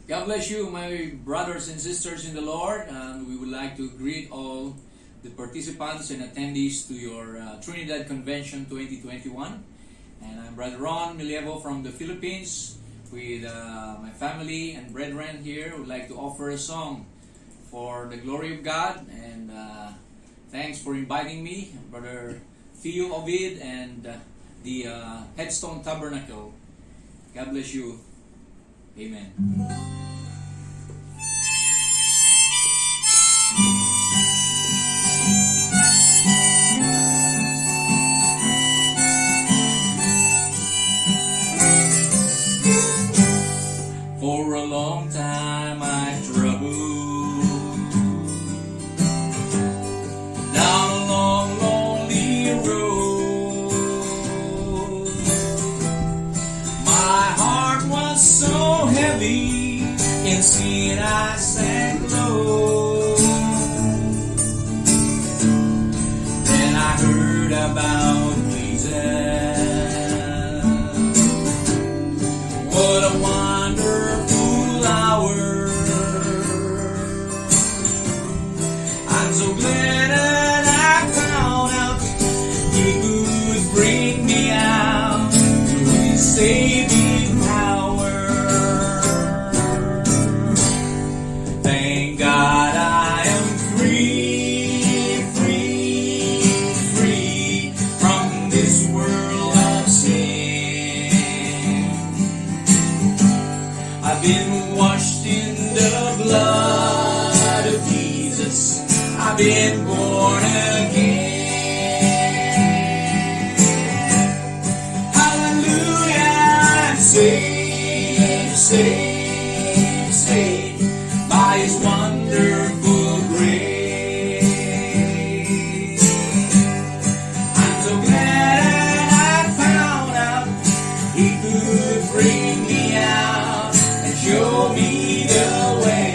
God bless you, my brothers and sisters in the Lord, and we would like to greet all the participants and attendees to your Trinidad Convention 2021. And I'm Brother Ron Millevo from the Philippines with my family and brethren here. Would like to offer a song for the glory of God, and thanks for inviting me, Brother Theo Ovid and the Headstone Tabernacle. God bless you. Amen. For a long time I traveled down a long, lonely road. My heart was so heavy, in sin I sank low. Then I heard about Jesus. What a wonderful hour. I'm so glad that I found out He could bring me out through His saving power. Thank God I am free, free, free from this world of sin. I've been washed in the blood of Jesus. I've been born again. Hallelujah, I'm saved, saved, saved by His wonderful grace. I'm so glad I found out He could bring me out and show me the way.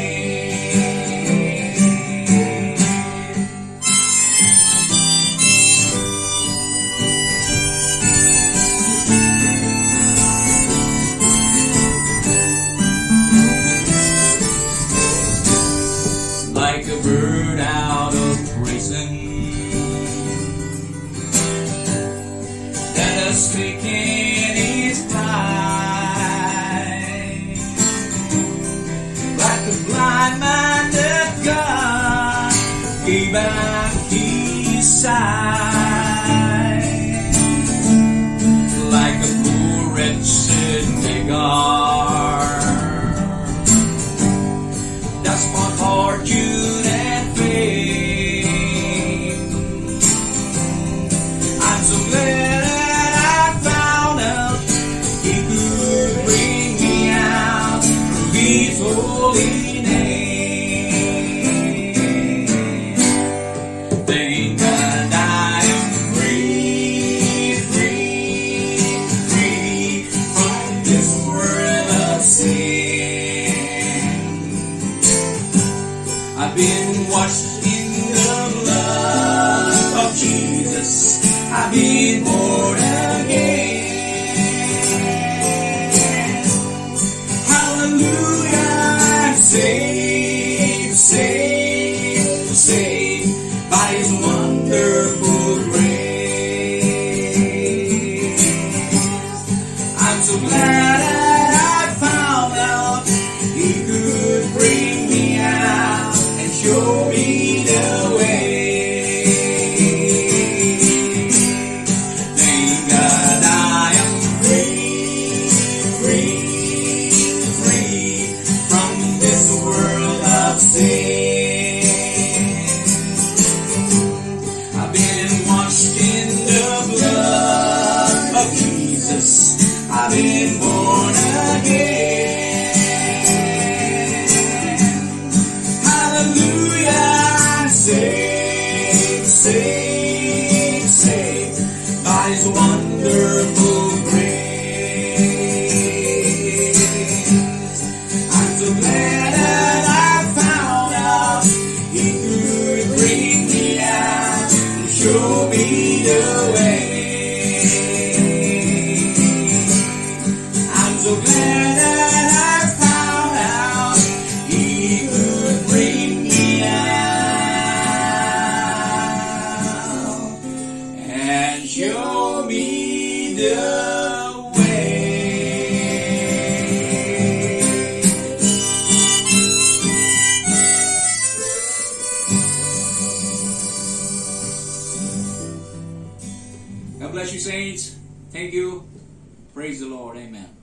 Like a bird out of prison that has taken its flight, like a blind man that God gave back His sight, like a poor wretched beggar. That's my fortune and fame. I'm so glad that I found out He could bring me out through His holy name. Thank God I am free, free, free from this world the way. God bless you, saints. Thank you. Praise the Lord. Amen.